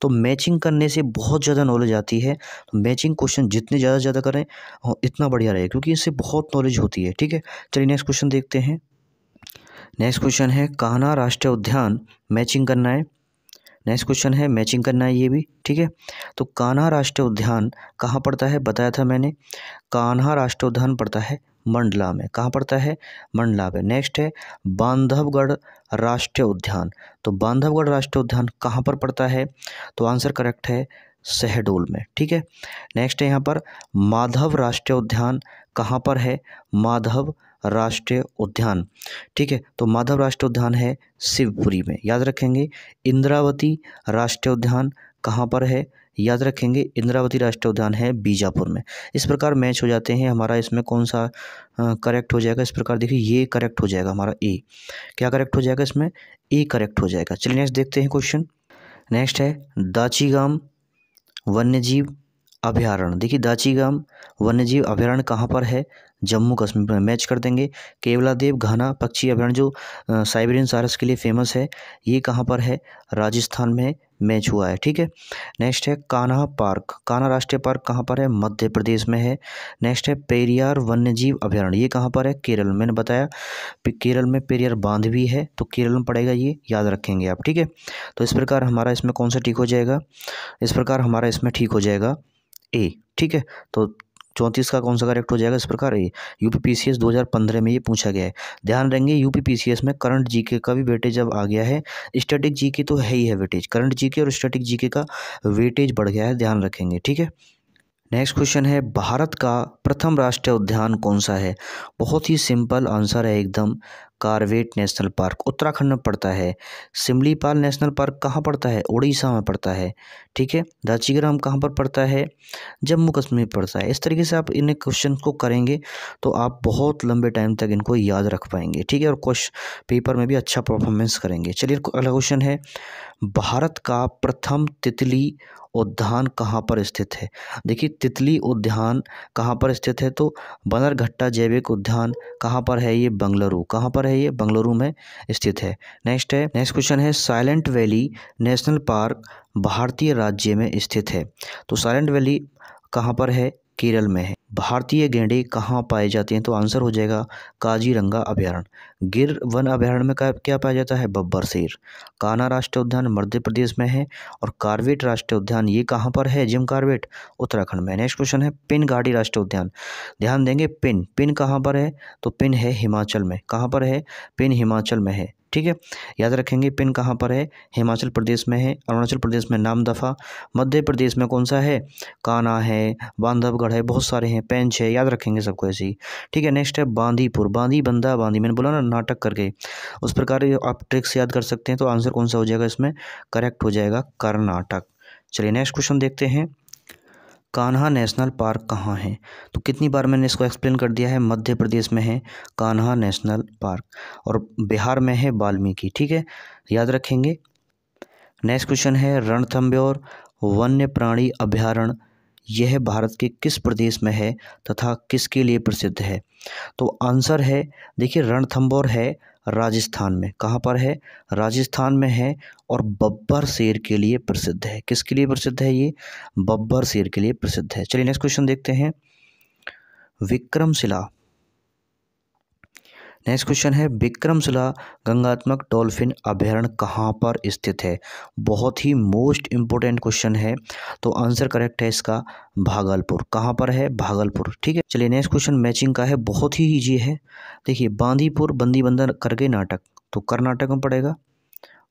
तो मैचिंग करने से बहुत ज़्यादा नॉलेज आती है। तो मैचिंग क्वेश्चन जितने ज़्यादा करें इतना बढ़िया रहेगा, क्योंकि इससे बहुत नॉलेज होती है, ठीक है। चलिए नेक्स्ट क्वेश्चन देखते हैं। नेक्स्ट क्वेश्चन है कान्हा राष्ट्रीय उद्यान, मैचिंग करना है। नेक्स्ट क्वेश्चन है मैचिंग करना है ये भी, ठीक है। तो कान्हा राष्ट्रीय उद्यान कहाँ पड़ता है? बताया था मैंने, कान्हा राष्ट्रीय उद्यान पड़ता है मंडला में। कहाँ पड़ता है? मंडला में। नेक्स्ट है बांधवगढ़ राष्ट्रीय उद्यान। तो बांधवगढ़ राष्ट्रीय उद्यान कहाँ पर पड़ता है? तो आंसर करेक्ट है शहडोल में, ठीक है। नेक्स्ट है यहाँ पर माधव राष्ट्रीय उद्यान कहाँ पर है? माधव राष्ट्रीय उद्यान, ठीक है। तो माधव राष्ट्रीय उद्यान है शिवपुरी में, याद रखेंगे। इंद्रावती राष्ट्रीय उद्यान कहाँ पर है? याद रखेंगे इंद्रावती राष्ट्रीय उद्यान है बीजापुर में। इस प्रकार मैच हो जाते हैं। हमारा इसमें कौन सा करेक्ट हो जाएगा? इस प्रकार देखिए ये करेक्ट हो जाएगा हमारा ए। क्या करेक्ट हो जाएगा इसमें? ए करेक्ट हो जाएगा। चलिए नेक्स्ट देखते हैं क्वेश्चन। नेक्स्ट है दाचीगाम वन्यजीव अभयारण्य। देखिए दाचीगाम वन्यजीव अभयारण्य कहाँ पर है? जम्मू कश्मीर में, मैच कर देंगे। केवलादेव घना पक्षी अभयारण्य जो साइबेरियन सारस के लिए फेमस है, ये कहाँ पर है? राजस्थान में मैच हुआ है, ठीक है। नेक्स्ट है कान्हा पार्क, कान्हा राष्ट्रीय पार्क कहाँ पर है? मध्य प्रदेश में है। नेक्स्ट है पेरियार वन्यजीव अभयारण्य, ये कहाँ पर है? केरल में। मैंने बताया केरल में पेरियार बांध भी है, तो केरल में पड़ेगा, ये याद रखेंगे आप, ठीक है। तो इस प्रकार हमारा इसमें कौन सा ठीक हो जाएगा? इस प्रकार हमारा इसमें ठीक हो जाएगा ए, ठीक है। तो 34 का कौन सा करेक्ट हो जाएगा? इस प्रकार ए। UPPCS 2015 में ये पूछा गया है। ध्यान रखेंगे UPPCS में करंट जीके का भी वेटेज अब आ गया है। स्टैटिक जीके तो है ही है वेटेज, करंट जीके और स्टैटिक जीके का वेटेज बढ़ गया है, ध्यान रखेंगे, ठीक है। नेक्स्ट क्वेश्चन है भारत का प्रथम राष्ट्रीय उद्यान कौन सा है? बहुत ही सिंपल आंसर है एकदम, कार्बेट नेशनल पार्क, उत्तराखंड में पड़ता है। सिमलीपाल नेशनल पार्क कहाँ पड़ता है? उड़ीसा में पड़ता है, ठीक है। दाचीग्राम कहाँ पर पड़ता है? जम्मू कश्मीर में पड़ता है। इस तरीके से आप इन क्वेश्चन को करेंगे तो आप बहुत लंबे टाइम तक इनको याद रख पाएंगे, ठीक है। और क्वेश्चन पेपर में भी अच्छा परफॉर्मेंस करेंगे। चलिए अगला क्वेश्चन है भारत का प्रथम तितली उद्यान कहाँ पर स्थित है? देखिए तितली उद्यान कहाँ पर स्थित है? तो बनरघट्टा जैविक उद्यान कहाँ पर है? ये बंगलुरु। कहाँ पर है? ये बंगलुरु में स्थित है। नेक्स्ट क्वेश्चन है साइलेंट वैली नेशनल पार्क भारतीय राज्य में स्थित है। तो साइलेंट वैली कहाँ पर है? केरल में है। भारतीय गैंडे कहाँ पाए जाते हैं? तो आंसर हो जाएगा काजीरंगा अभयारण्य। गिर वन अभयारण्य में क्या पाया जाता है? बब्बर शेर। कान्हा राष्ट्रीय उद्यान मध्य प्रदेश में है। और कार्बेट राष्ट्रीय उद्यान ये कहाँ पर है? जिम कार्बेट उत्तराखंड में। नेक्स्ट क्वेश्चन है पिन गाड़ी राष्ट्रीय उद्यान। ध्यान देंगे पिन कहाँ पर है? तो पिन है हिमाचल में। कहाँ पर है? पिन हिमाचल में है, ठीक है। याद रखेंगे पिन कहाँ पर है? हिमाचल प्रदेश में है। अरुणाचल प्रदेश में नामदफा। मध्य प्रदेश में कौन सा है? कान्हा है, बांधवगढ़ है, बहुत सारे हैं, पेंच है, याद रखेंगे सबको ऐसे ही, ठीक है। नेक्स्ट है बांदीपुर, बांदी बंदा बांदी, मैंने बोला ना नाटक करके, उस प्रकार आप ट्रिक्स याद कर सकते हैं। तो आंसर कौन सा हो जाएगा इसमें? करेक्ट हो जाएगा कर्नाटक, चलिए नेक्स्ट क्वेश्चन देखते हैं, कान्हा नेशनल पार्क कहाँ है? तो कितनी बार मैंने इसको एक्सप्लेन कर दिया है, मध्य प्रदेश में है कान्हा नेशनल पार्क और बिहार में है वाल्मीकि, ठीक है, याद रखेंगे। नेक्स्ट क्वेश्चन है, रणथंभौर वन्य प्राणी अभयारण्य यह भारत के किस प्रदेश में है तथा किसके लिए प्रसिद्ध है? तो आंसर है, देखिए रणथंभौर है राजस्थान में। कहाँ पर है? राजस्थान में है और बब्बर शेर के लिए प्रसिद्ध है। किसके लिए प्रसिद्ध है ये? बब्बर शेर के लिए प्रसिद्ध है। चलिए नेक्स्ट क्वेश्चन देखते हैं, विक्रमशिला। नेक्स्ट क्वेश्चन है, विक्रमशिला गंगात्मक डॉल्फिन अभयारण्य कहाँ पर स्थित है? बहुत ही मोस्ट इम्पोर्टेंट क्वेश्चन है। तो आंसर करेक्ट है इसका भागलपुर। कहाँ पर है? भागलपुर, ठीक है। चलिए नेक्स्ट क्वेश्चन मैचिंग का है, बहुत ही ईजी है। देखिए बांदीपुर बंदी बंधन करके नाटक तो कर्नाटक में पड़ेगा।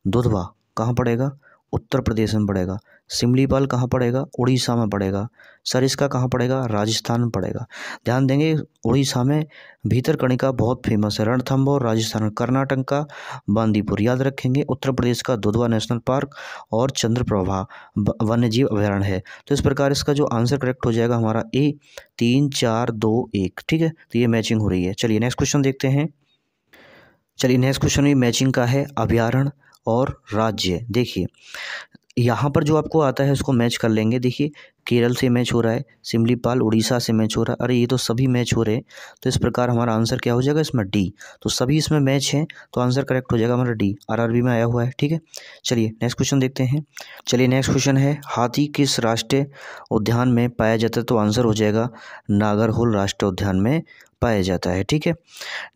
दुधवा कहाँ पड़ेगा? उत्तर प्रदेश में पड़ेगा। सिमलीपाल कहाँ पड़ेगा? उड़ीसा में पड़ेगा। सरिस्का कहाँ पड़ेगा? राजस्थान में पड़ेगा। ध्यान देंगे, उड़ीसा में भीतरकनिका बहुत फेमस है। रणथंभौर राजस्थान, कर्नाटक का बांदीपुर याद रखेंगे, उत्तर प्रदेश का दुधवा नेशनल पार्क और चंद्रप्रभा वन्य जीव अभयारण्य है। तो इस प्रकार इसका जो आंसर करेक्ट हो जाएगा हमारा ए 3 4 2 1, ठीक है। तो ये मैचिंग हो रही है। चलिए नेक्स्ट क्वेश्चन देखते हैं। चलिए नेक्स्ट क्वेश्चन भी मैचिंग का है, अभयारण्य और राज्य। देखिए यहाँ पर जो आपको आता है उसको मैच कर लेंगे। देखिए केरल से मैच हो रहा है, सिमलीपाल उड़ीसा से मैच हो रहा है, अरे ये तो सभी मैच हो रहे हैं। तो इस प्रकार हमारा आंसर क्या हो जाएगा इसमें? डी। तो सभी इसमें मैच हैं तो आंसर करेक्ट हो जाएगा हमारा डी, आरआरबी में आया हुआ है, ठीक है। चलिए नेक्स्ट क्वेश्चन देखते हैं। चलिए नेक्स्ट क्वेश्चन है, हाथी किस राष्ट्रीय उद्यान में पाया जाता है? तो आंसर हो जाएगा नागरहोल राष्ट्रीय उद्यान में पाया जाता है, ठीक है।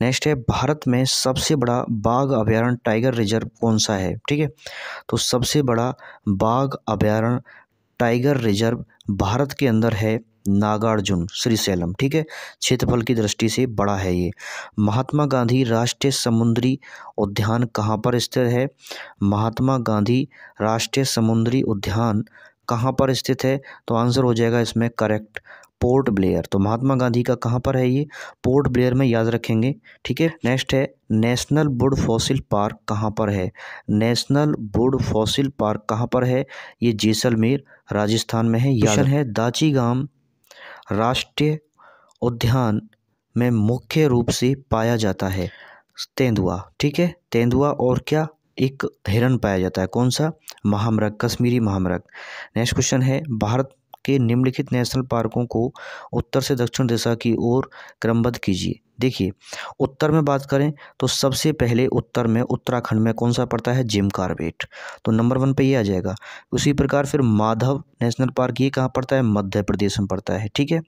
नेक्स्ट है, भारत में सबसे बड़ा बाघ अभयारण्य टाइगर रिजर्व कौन सा है? ठीक है, तो सबसे बड़ा बाघ अभयारण्य टाइगर रिजर्व भारत के अंदर है नागार्जुन श्रीशैलम, ठीक है। क्षेत्रफल की दृष्टि से बड़ा है ये। महात्मा गांधी राष्ट्रीय समुद्री उद्यान कहाँ पर स्थित है? महात्मा गांधी राष्ट्रीय समुद्री उद्यान कहाँ पर स्थित है? तो आंसर हो जाएगा इसमें करेक्ट पोर्ट ब्लेयर। तो महात्मा गांधी का कहाँ पर है ये? पोर्ट ब्लेयर में याद रखेंगे, ठीक है। नेक्स्ट है, नेशनल वुड फॉसिल पार्क कहाँ पर है? नेशनल वुड फॉसिल पार्क कहाँ पर है? ये जैसलमेर राजस्थान में है। क्वेश्चन है, दाचीगाम राष्ट्रीय उद्यान में मुख्य रूप से पाया जाता है तेंदुआ, ठीक है, तेंदुआ और क्या? एक हिरन पाया जाता है। कौन सा? महामृग, कश्मीरी महामृग। नेक्स्ट क्वेश्चन है, भारत के निम्नलिखित नेशनल पार्कों को उत्तर से दक्षिण दिशा की ओर क्रमबद्ध कीजिए। देखिए उत्तर में बात करें तो सबसे पहले उत्तर में उत्तराखंड में कौन सा पड़ता है? जिम कॉर्बेट, तो नंबर 1 पे ये आ जाएगा। उसी प्रकार फिर माधव नेशनल पार्क ये कहाँ पड़ता है? मध्य प्रदेश में पड़ता है, ठीक है।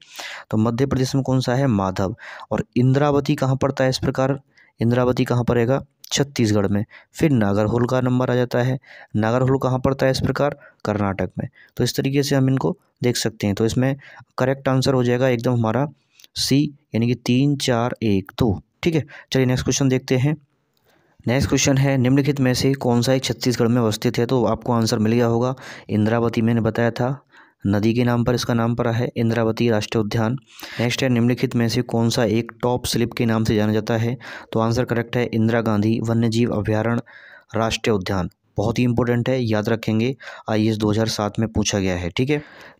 तो मध्य प्रदेश में कौन सा है? माधव। और इंद्रावती कहाँ पड़ता है? इस प्रकार इंद्रावती कहाँ पड़ेगा? छत्तीसगढ़ में। फिर नागरहोल का नंबर आ जाता है। नागरहोल कहाँ पड़ता है इस प्रकार? कर्नाटक में। तो इस तरीके से हम इनको देख सकते हैं। तो इसमें करेक्ट आंसर हो जाएगा एकदम हमारा सी, यानी कि 3 4 1 2, ठीक है। चलिए नेक्स्ट क्वेश्चन देखते हैं। नेक्स्ट क्वेश्चन है, निम्नलिखित में से कौन सा एक छत्तीसगढ़ में अवस्थित है? तो आपको आंसर मिल गया होगा, इंद्रावती मैंने बताया था, नदी के नाम पर इसका नाम पड़ा है इंद्रावती राष्ट्रीय उद्यान। नेक्स्ट है, निम्नलिखित में से कौन सा एक टॉप स्लिप के नाम से जाना जाता है? तो आंसर करेक्ट है इंदिरा गांधी वन्यजीव अभयारण्य राष्ट्रीय उद्यान। बहुत ही इंपॉर्टेंट है, याद रखेंगे, IAS 2007 में पूछा गया है, ठीक है।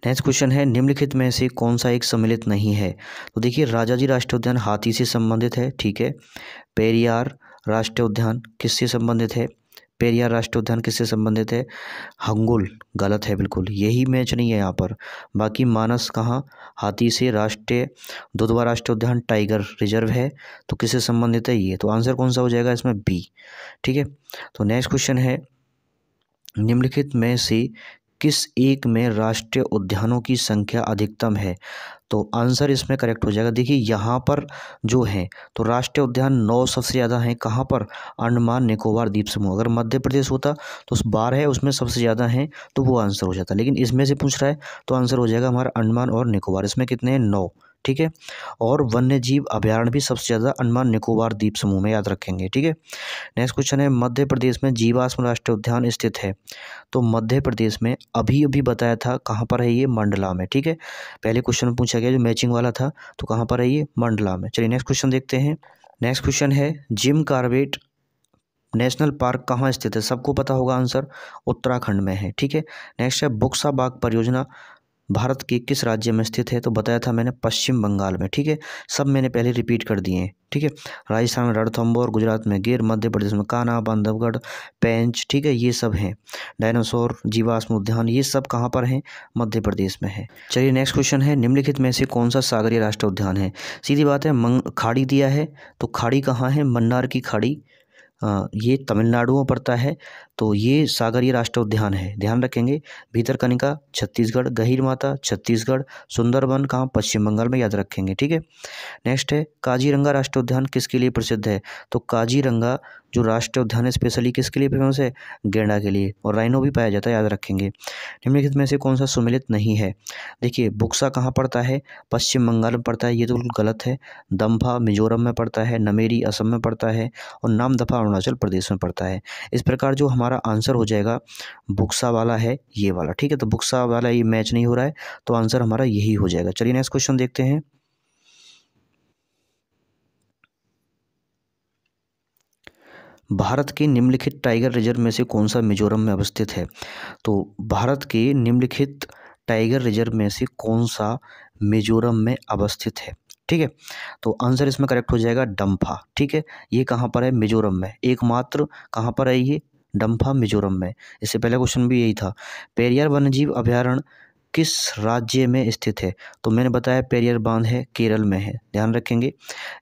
नेक्स्ट क्वेश्चन है, निम्नलिखित में से कौन सा एक सम्मिलित नहीं है? तो देखिए राजाजी राष्ट्रीय उद्यान हाथी से संबंधित है, ठीक है। पेरियार राष्ट्रीय उद्यान किससे संबंधित है? पेरियार राष्ट्रीय उद्यान किससे संबंधित है? हंगुल, गलत है बिल्कुल, यही मैच नहीं है यहाँ पर। बाकी मानस कहाँ? हाथी से। राष्ट्रीय दुधवा राष्ट्रीय उद्यान टाइगर रिजर्व है, तो किससे संबंधित है ये? तो आंसर कौन सा हो जाएगा इसमें? बी, ठीक है। तो नेक्स्ट क्वेश्चन है, निम्नलिखित में से किस एक में राष्ट्रीय उद्यानों की संख्या अधिकतम है? तो आंसर इसमें करेक्ट हो जाएगा। देखिए यहाँ पर जो है तो राष्ट्रीय उद्यान 9 सबसे ज़्यादा हैं। कहाँ पर? अंडमान निकोबार द्वीप समूह। अगर मध्य प्रदेश होता तो 12 है, उसमें सबसे ज़्यादा हैं तो वो आंसर हो जाता, लेकिन इसमें से पूछ रहा है तो आंसर हो जाएगा हमारा अंडमान और निकोबार। इसमें कितने हैं? 9, ठीक है। और वन्य जीव अभयारण्य भी सबसे ज़्यादा अंडमान निकोबार द्वीप समूह में, याद रखेंगे, ठीक है। नेक्स्ट क्वेश्चन है, मध्य प्रदेश में जीवाश्म राष्ट्रीय उद्यान स्थित है? तो मध्य प्रदेश में अभी अभी बताया था कहाँ पर है ये? मंडला में, ठीक है। पहले क्वेश्चन में पूछा गया जो मैचिंग वाला था, तो कहाँ पर है ये? मंडला में। चलिए नेक्स्ट क्वेश्चन देखते हैं। नेक्स्ट क्वेश्चन है, जिम कॉर्बेट नेशनल पार्क कहाँ स्थित है? सबको पता होगा आंसर, उत्तराखंड में है। ठीक है। नेक्स्ट है बुक्सा बाग परियोजना भारत के किस राज्य में स्थित है? तो बताया था मैंने, पश्चिम बंगाल में। ठीक है। सब मैंने पहले रिपीट कर दिए हैं। ठीक है। राजस्थान में रणथंभौर, गुजरात में गिर, मध्य प्रदेश में कान्हा, बांधवगढ़, पेंच। ठीक है, ये सब हैं। डायनासोर जीवाश्म उद्यान, ये सब कहाँ पर हैं? मध्य प्रदेश में है। चलिए नेक्स्ट क्वेश्चन है, निम्नलिखित में से कौन सा सागरीय राष्ट्रीय उद्यान है? सीधी बात है, खाड़ी दिया है, तो खाड़ी कहाँ है? मन्नार की खाड़ी, ये तमिलनाडु में पड़ता है, तो ये सागरीय राष्ट्रीय उद्यान है, ध्यान रखेंगे। भीतरकनिका छत्तीसगढ़, गहीर माता छत्तीसगढ़, सुंदरबन कहाँ? पश्चिम बंगाल में, याद रखेंगे। ठीक है। नेक्स्ट है काजीरंगा राष्ट्रीय उद्यान किसके लिए प्रसिद्ध है? तो काजीरंगा जो राष्ट्रीय उद्यान है स्पेशली किसके लिए फेमस है? गैंडा के लिए, और राइनो भी पाया जाता है, याद रखेंगे। निम्नलिखित में से कौन सा सुमेलित नहीं है? देखिए, बुक्सा कहाँ पड़ता है? पश्चिम बंगाल में पड़ता है, ये तो बिल्कुल गलत है। दम्फा मिजोरम में पड़ता है, नमेरी असम में पड़ता है, और नामदफा अरुणाचल प्रदेश में पड़ता है। इस प्रकार जो हमारा आंसर हो जाएगा बुक्सा वाला है, ये वाला। ठीक है, तो बुक्सा वाला ये मैच नहीं हो रहा है, तो आंसर हमारा यही हो जाएगा। चलिए नेक्स्ट क्वेश्चन देखते हैं। भारत के निम्नलिखित टाइगर रिजर्व में से कौन सा मिजोरम में अवस्थित है? तो भारत के निम्नलिखित टाइगर रिजर्व में से कौन सा मिजोरम में अवस्थित है? ठीक है, तो आंसर इसमें करेक्ट हो जाएगा डम्फा। ठीक है, ये कहाँ पर है? मिजोरम में, एकमात्र कहाँ पर है ये? डम्फा मिजोरम में। इससे पहले क्वेश्चन भी यही था। पेरियार वन्यजीव अभयारण्य किस राज्य में स्थित है? तो मैंने बताया पेरियार बांध है, केरल में है, ध्यान रखेंगे।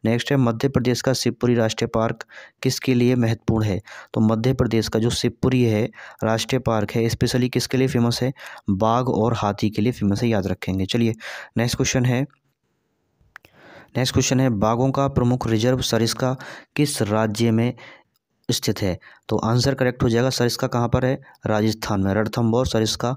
नेक्स्ट है मध्य प्रदेश का शिवपुरी राष्ट्रीय पार्क किसके लिए महत्वपूर्ण है? तो मध्य प्रदेश का जो शिवपुरी है राष्ट्रीय पार्क है, स्पेशली किसके लिए फेमस है? बाघ और हाथी के लिए फेमस है, याद रखेंगे। चलिए नेक्स्ट क्वेश्चन है बाघों का प्रमुख रिजर्व सरिस्का किस राज्य में स्थित है? तो आंसर करेक्ट हो जाएगा, सरिस्का कहाँ पर है? राजस्थान में। रणथंभौर सरिस्का,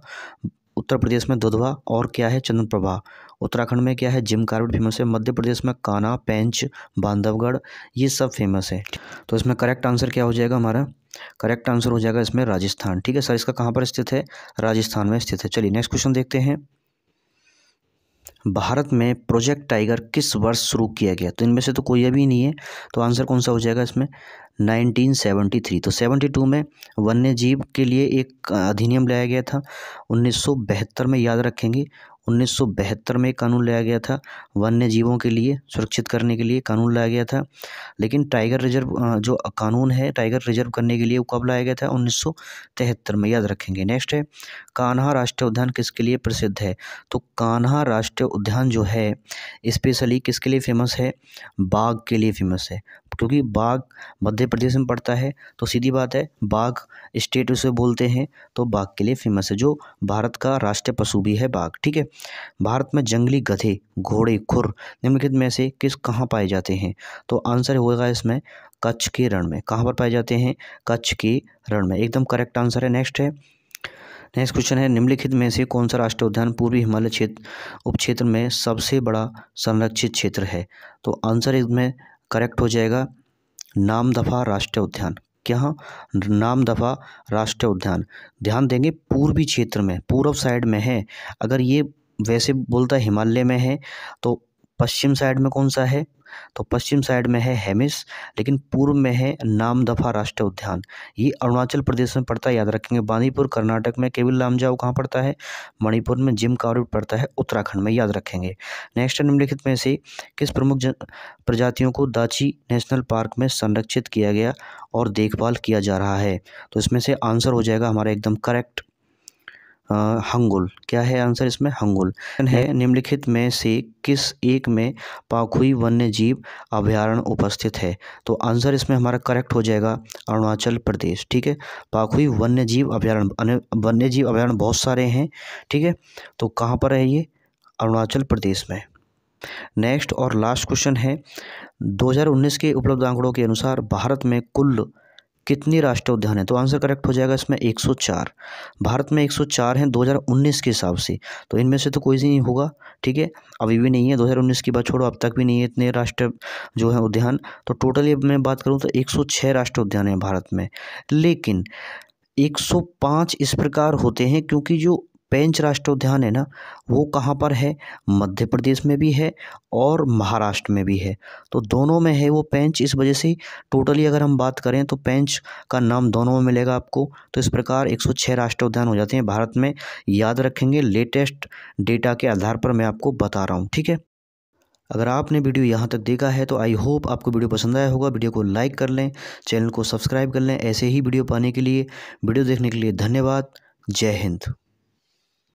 उत्तर प्रदेश में दुधवा, और क्या है? चंद्रप्रभा। उत्तराखंड में क्या है? जिम कॉर्बेट फेमस है। मध्य प्रदेश में कान्हा, पेंच, बांधवगढ़, ये सब फेमस है। तो इसमें करेक्ट आंसर क्या हो जाएगा हमारा? करेक्ट आंसर हो जाएगा इसमें राजस्थान। ठीक है, सर इसका कहाँ पर स्थित है? राजस्थान में स्थित है। चलिए नेक्स्ट क्वेश्चन देखते हैं। भारत में प्रोजेक्ट टाइगर किस वर्ष शुरू किया गया? तो इनमें से तो कोई अभी नहीं है, तो आंसर कौन सा हो जाएगा इसमें? 1973। तो 72 में वन्य जीव के लिए एक अधिनियम लाया गया था। 1972 में, याद रखेंगे, 1972 में कानून लाया गया था, वन्य जीवों के लिए सुरक्षित करने के लिए कानून लाया गया था। लेकिन टाइगर रिजर्व जो कानून है टाइगर रिजर्व करने के लिए, वो कब लाया गया था? 1973 में, याद रखेंगे। नेक्स्ट है कान्हा राष्ट्रीय उद्यान किसके लिए प्रसिद्ध है? तो कान्हा राष्ट्रीय उद्यान जो है स्पेशली किसके लिए फेमस है? बाघ के लिए फेमस है, क्योंकि बाघ मध्य प्रदेश में पड़ता है, तो सीधी बात है बाघ स्टेट उसे बोलते हैं, तो बाघ के लिए फेमस है, जो भारत का राष्ट्रीय पशु भी है बाघ। ठीक है। भारत में जंगली गधे, घोड़े, खुर निम्नलिखित में से किस कहाँ पाए जाते हैं? तो आंसर होगा इसमें कच्छ के रण में। कहाँ पर पाए जाते हैं? कच्छ के रण में, एकदम करेक्ट आंसर है। नेक्स्ट क्वेश्चन है निम्नलिखित में से कौन सा राष्ट्रीय उद्यान पूर्वी हिमालय क्षेत्र उपक्षेत्र में सबसे बड़ा संरक्षित क्षेत्र है? तो आंसर इसमें करेक्ट हो जाएगा नामदफा राष्ट्रीय उद्यान। क्या? नामदफा राष्ट्रीय उद्यान। ध्यान देंगे, पूर्वी क्षेत्र में, पूर्व साइड में है। अगर ये वैसे बोलता है हिमालय में है, तो पश्चिम साइड में कौन सा है? तो पश्चिम साइड में है हेमिस, लेकिन पूर्व में है नामदफा राष्ट्रीय उद्यान। ये अरुणाचल प्रदेश में पड़ता है, याद रखेंगे। बांदीपुर कर्नाटक में, केबिल लामजाओ कहाँ पड़ता है? मणिपुर में, जिम कॉर्बेट पड़ता है उत्तराखंड में, याद रखेंगे। नेक्स्ट निम्नलिखित में से किस प्रमुख प्रजातियों को दाची नेशनल पार्क में संरक्षित किया गया और देखभाल किया जा रहा है? तो इसमें से आंसर हो जाएगा हमारा एकदम करेक्ट हंगुल। क्या है आंसर इसमें? हंगुल है। निम्नलिखित में से किस एक में पाखुई वन्य जीव अभयारण्य उपस्थित है? तो आंसर इसमें हमारा करेक्ट हो जाएगा अरुणाचल प्रदेश। ठीक है, पाखुई वन्य जीव अभयारण्य, वन्य जीव अभयारण्य बहुत सारे हैं। ठीक है, तो कहाँ पर है ये? अरुणाचल प्रदेश में। नेक्स्ट और लास्ट क्वेश्चन है 2019 के उपलब्ध आंकड़ों के अनुसार भारत में कुल कितने राष्ट्रीय उद्यान है? तो आंसर करेक्ट हो जाएगा इसमें 104। भारत में 104 हैं 2019 के हिसाब से, तो इनमें से तो कोई नहीं होगा। ठीक है, अभी भी नहीं है, 2019 की बात छोड़ो, अब तक भी नहीं है इतने राष्ट्रीय जो है उद्यान। तो टोटली मैं बात करूँ तो 106 राष्ट्रीय उद्यान हैं भारत में, लेकिन 105 इस प्रकार होते हैं क्योंकि जो पेंच राष्ट्रीय उद्यान है ना, वो कहाँ पर है? मध्य प्रदेश में भी है और महाराष्ट्र में भी है। तो दोनों में है वो पेंच। इस वजह से टोटली अगर हम बात करें तो पेंच का नाम दोनों में मिलेगा आपको। तो इस प्रकार 106 राष्ट्रीय उद्यान हो जाते हैं भारत में। याद रखेंगे, लेटेस्ट डेटा के आधार पर मैं आपको बता रहा हूँ, ठीक है। अगर आपने वीडियो यहाँ तक देखा है तो आई होप आपको वीडियो पसंद आया होगा। वीडियो को लाइक कर लें, चैनल को सब्सक्राइब कर लें। ऐसे ही वीडियो पाने के लिए, वीडियो देखने के लिए धन्यवाद। जय हिंद।